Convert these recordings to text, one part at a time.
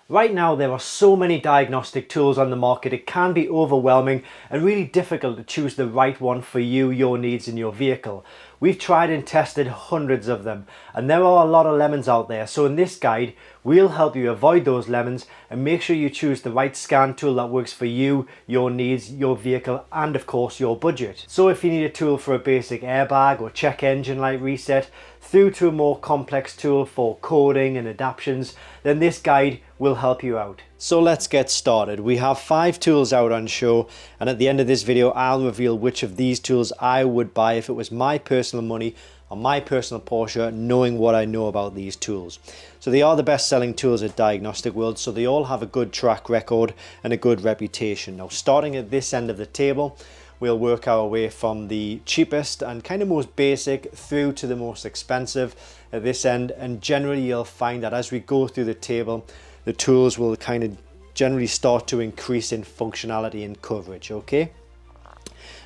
Right now there are so many diagnostic tools on the market, it can be overwhelming and really difficult to choose the right one for you, your needs and your vehicle. We've tried and tested hundreds of them and there are a lot of lemons out there, so in this guide we'll help you avoid those lemons and make sure you choose the right scan tool that works for you, your needs, your vehicle and of course your budget. So if you need a tool for a basic airbag or check engine light reset through to a more complex tool for coding and adaptions, then this guide will help you out. So let's get started. We have 5 tools out on show, and at the end of this video I'll reveal which of these tools I would buy if it was my personal money on my personal Porsche, knowing what I know about these tools. So they are the best selling tools at Diagnostic World, so they all have a good track record and a good reputation. Now starting at this end of the table, we'll work our way from the cheapest and kind of most basic through to the most expensive at this end, and generally you'll find that as we go through the table the tools will kind of generally start to increase in functionality and coverage, okay?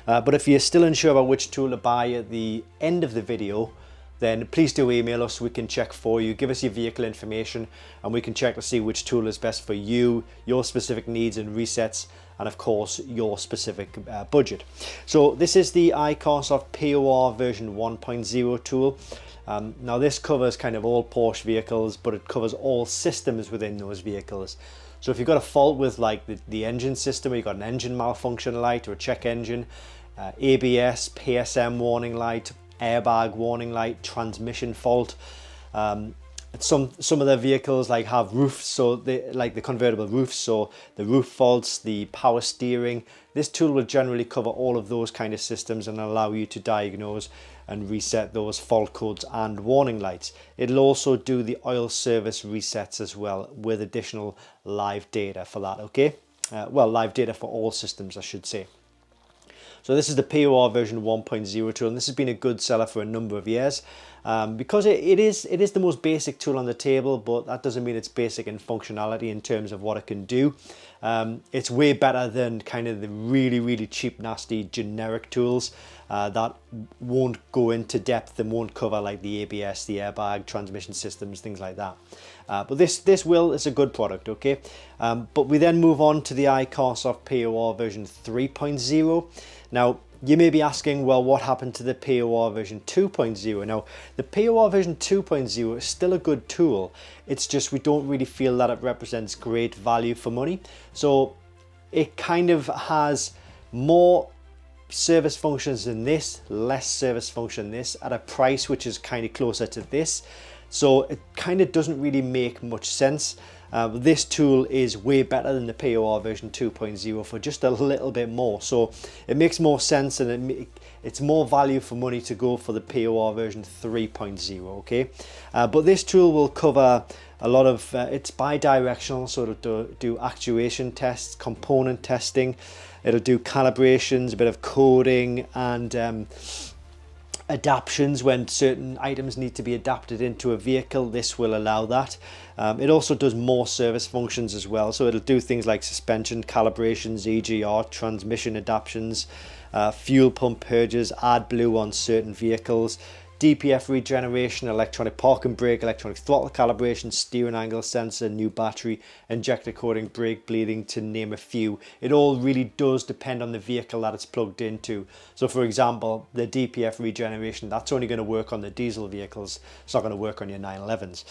But if you're still unsure about which tool to buy at the end of the video, then please do email us, we can check for you, give us your vehicle information and we can check to see which tool is best for you, your specific needs and resets, and of course your specific budget. So this is the iCarsoft POR version 1.0 tool. Now this covers kind of all Porsche vehicles, but it covers all systems within those vehicles. So if you've got a fault with like the engine system, or you've got an engine malfunction light or a check engine, ABS, PSM warning light, airbag warning light, transmission fault, some of the vehicles like have roofs, so they like the convertible roofs, so the roof faults, the power steering, this tool will generally cover all of those kind of systems and allow you to diagnose and reset those fault codes and warning lights. It'll also do the oil service resets as well with additional live data for that, okay? Well, live data for all systems, I should say. So this is the POR version 1.0 tool, and this has been a good seller for a number of years because it is the most basic tool on the table, but that doesn't mean it's basic in functionality in terms of what it can do. It's way better than kind of the really cheap, nasty generic tools that won't go into depth and won't cover like the ABS, the airbag, transmission systems, things like that. But this is a good product, okay? But we then move on to the iCarsoft POR version 3.0. Now, you may be asking, well, what happened to the POR version 2.0? Now, the POR version 2.0 is still a good tool. It's just we don't really feel that it represents great value for money. So it kind of has more service functions than this, less service function than this, at a price which is kind of closer to this. So it kind of doesn't really make much sense. This tool is way better than the POR version 2.0 for just a little bit more. So it makes more sense and it's more value for money to go for the POR version 3.0, okay? But this tool will cover a lot of, it's bi-directional, so it'll do actuation tests, component testing, it'll do calibrations, a bit of coding and adaptions when certain items need to be adapted into a vehicle. This will allow that. It also does more service functions as well, so it'll do things like suspension calibrations, EGR, transmission adaptions, fuel pump purges, AdBlue on certain vehicles, DPF regeneration, electronic parking brake, electronic throttle calibration, steering angle sensor, new battery, injector coding, brake bleeding, to name a few. It all really does depend on the vehicle that it's plugged into. So for example, the DPF regeneration, that's only going to work on the diesel vehicles. It's not going to work on your 911s.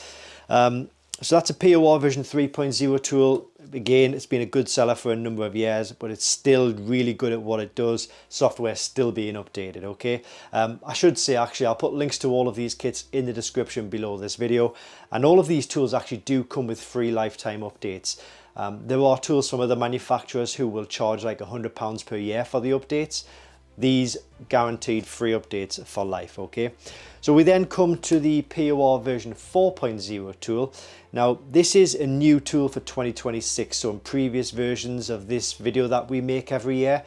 So that's a POR version 3.0 tool. Again, it's been a good seller for a number of years, but it's still really good at what it does. Software still being updated, okay? I should say, actually, I'll put links to all of these kits in the description below this video. And all of these tools actually do come with free lifetime updates. There are tools from other manufacturers who will charge like £100 per year for the updates. These guaranteed free updates for life, okay? So we then come to the POR version 4.0 tool. Now this is a new tool for 2026, so in previous versions of this video that we make every year,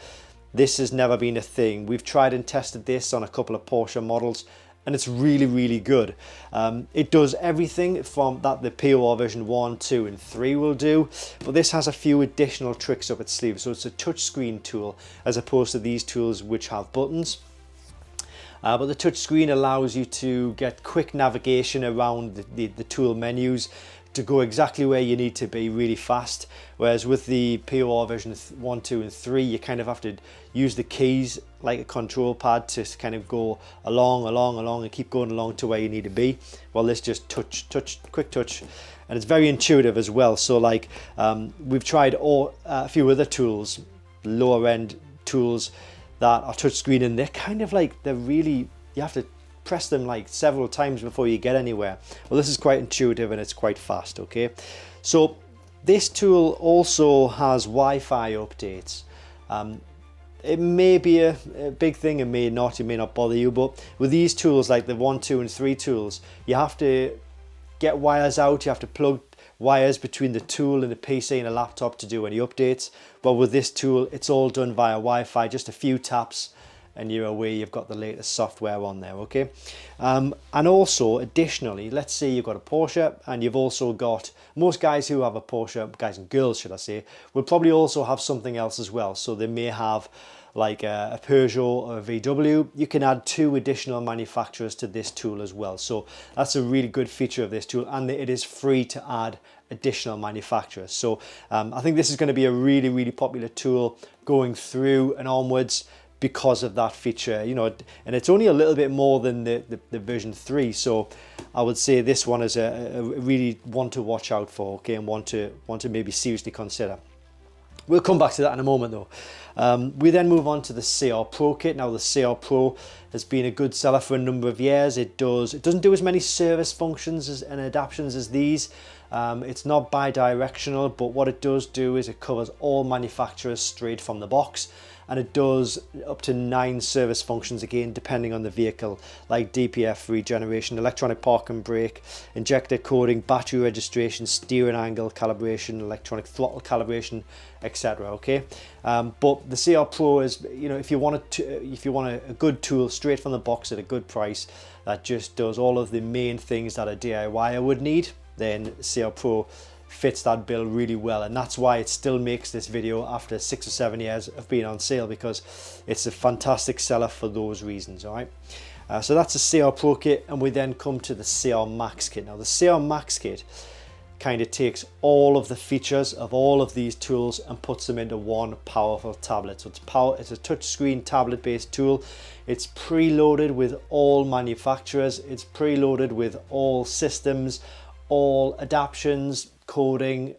this has never been a thing. We've tried and tested this on a couple of Porsche models and it's really good. It does everything from that the POR version 1, 2 and 3 will do, but this has a few additional tricks up its sleeve. So it's a touchscreen tool as opposed to these tools which have buttons. But the touchscreen allows you to get quick navigation around the tool menus, to go exactly where you need to be really fast. Whereas with the POR version 1, 2 and 3, you kind of have to use the keys like a control pad to kind of go along and keep going along to where you need to be. Well, this just quick touch, and it's very intuitive as well. So like we've tried a few other tools, lower end tools that are touchscreen, and they're kind of like, you have to press them like several times before you get anywhere. Well, this is quite intuitive and it's quite fast. Okay, so this tool also has Wi-Fi updates. It may be a big thing, it may not bother you, but with these tools like the 1, 2 and 3 tools, you have to get wires out, you have to plug wires between the tool and the PC and a laptop to do any updates. But with this tool, it's all done via Wi-Fi, just a few taps and you're away, you've got the latest software on there. Okay, and also additionally, let's say you've got a Porsche and you've also got, most guys who have a Porsche, guys and girls should I say, will probably also have something else as well. So they may have like a Peugeot or a VW. You can add 2 additional manufacturers to this tool as well. So that's a really good feature of this tool, and it is free to add additional manufacturers. So I think this is going to be a really popular tool going through and onwards because of that feature, you know, and it's only a little bit more than the version 3. So I would say this one is a really one to watch out for, okay, and one to maybe seriously consider. We'll come back to that in a moment though. We then move on to the CR Pro kit. Now the CR Pro has been a good seller for a number of years. It doesn't do as many service functions and adaptions as these. It's not bi-directional, but what it does do is it covers all manufacturers straight from the box, and it does up to 9 service functions, again depending on the vehicle, like DPF, regeneration, electronic park and brake, injector coding, battery registration, steering angle calibration, electronic throttle calibration, etc. Okay, but the CR Pro is, you know, if you want a good tool straight from the box at a good price that just does all of the main things that a DIYer would need, then CR Pro fits that bill really well, and that's why it still makes this video after 6 or 7 years of being on sale, because it's a fantastic seller for those reasons. All right, so that's the CR Pro kit, and we then come to the CR Max kit. Now the CR Max kit kind of takes all of the features of all of these tools and puts them into one powerful tablet. So it's a touchscreen tablet based tool. It's preloaded with all manufacturers, it's preloaded with all systems, all adaptions, coding,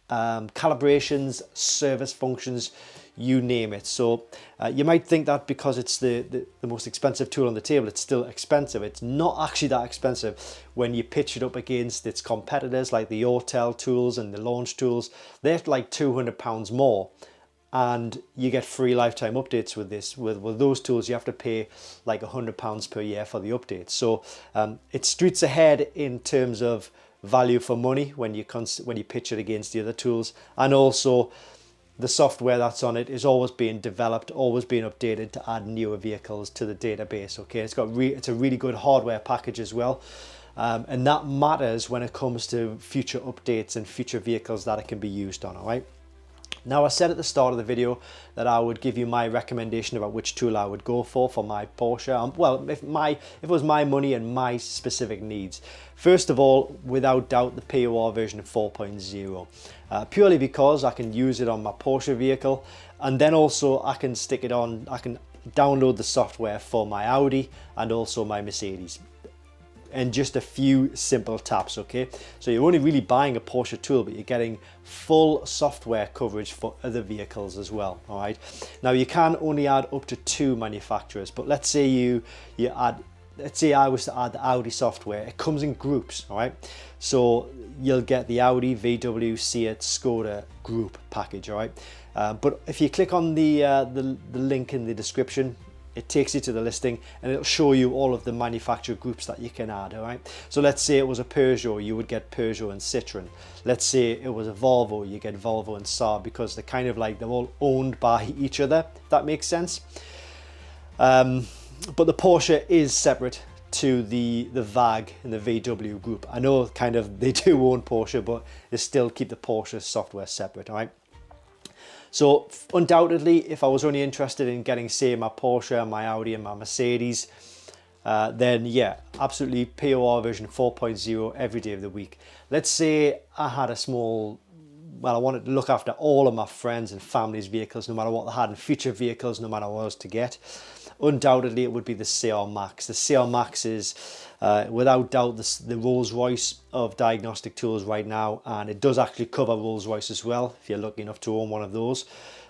calibrations, service functions, you name it. So you might think that because it's the most expensive tool on the table, it's still expensive. It's not actually that expensive when you pitch it up against its competitors like the Autel tools and the Launch tools. They're like £200 more, and you get free lifetime updates with this. With those tools, you have to pay like £100 per year for the updates. So it's streets ahead in terms of value for money when you pitch it against the other tools, and also the software that's on it is always being developed, always being updated to add newer vehicles to the database. Okay, it's a really good hardware package as well, and that matters when it comes to future updates and future vehicles that it can be used on. All right. Now, I said at the start of the video that I would give you my recommendation about which tool I would go for my Porsche. Well, if it was my money and my specific needs. First of all, without doubt, the POR version 4.0. Purely because I can use it on my Porsche vehicle, and then also I can stick it on, I can download the software for my Audi and also my Mercedes. And just a few simple taps. Okay, so you're only really buying a Porsche tool, but you're getting full software coverage for other vehicles as well. All right, now you can only add up to 2 manufacturers, but let's say let's say I was to add the Audi software. It comes in groups. All right, so you'll get the Audi, VW, Seat, Skoda group package. All right, but if you click on the link in the description, it takes you to the listing and it'll show you all of the manufacturer groups that you can add. All right, so let's say it was a Peugeot, you would get Peugeot and Citroen. Let's say it was a Volvo, you get Volvo and Saab, because they're kind of like, they're all owned by each other, if that makes sense. But the Porsche is separate to the VAG and the VW group. I know kind of they do own Porsche, but they still keep the Porsche software separate. All right. So undoubtedly, if I was only interested in getting, say, my Porsche, my Audi and my Mercedes, then yeah, absolutely POR version 4.0 every day of the week. Let's say I had a small, well, I wanted to look after all of my friends and family's vehicles, no matter what they had in future vehicles, no matter what I was to get. Undoubtedly, it would be the CR Max. The CR Max is, without doubt, the Rolls-Royce of diagnostic tools right now, and it does actually cover Rolls-Royce as well, if you're lucky enough to own one of those.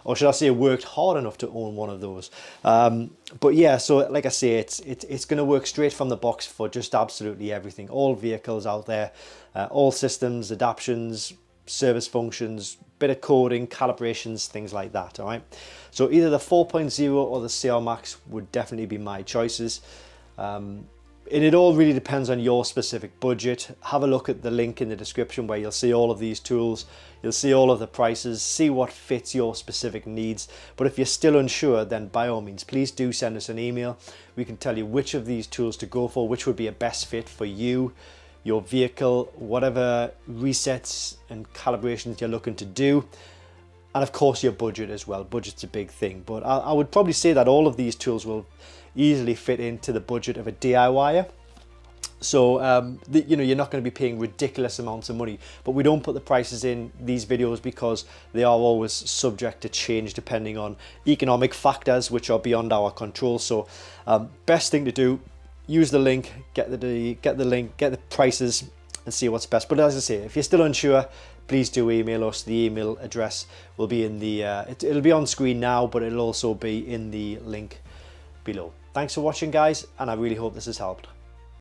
Or should I say worked hard enough to own one of those. But yeah, so like I say, it's going to work straight from the box for just absolutely everything. All vehicles out there, all systems, adaptions, service functions, bit of coding, calibrations, things like that. All right, so either the 4.0 or the CR Max would definitely be my choices. And it all really depends on your specific budget. Have a look at the link in the description where you'll see all of these tools. You'll see all of the prices, see what fits your specific needs. But if you're still unsure, then by all means, please do send us an email. We can tell you which of these tools to go for, which would be a best fit for you, your vehicle, whatever resets and calibrations you're looking to do. And of course your budget as well. Budget's a big thing, but I would probably say that all of these tools will easily fit into the budget of a DIYer. So you know, you're not going to be paying ridiculous amounts of money, but we don't put the prices in these videos because they are always subject to change depending on economic factors which are beyond our control. So best thing to do, use the link, get the link, get the prices and see what's best. But as I say, if you're still unsure, please do email us. The email address will be in the it'll be on screen now, but it'll also be in the link below. Thanks for watching, guys, and I really hope this has helped.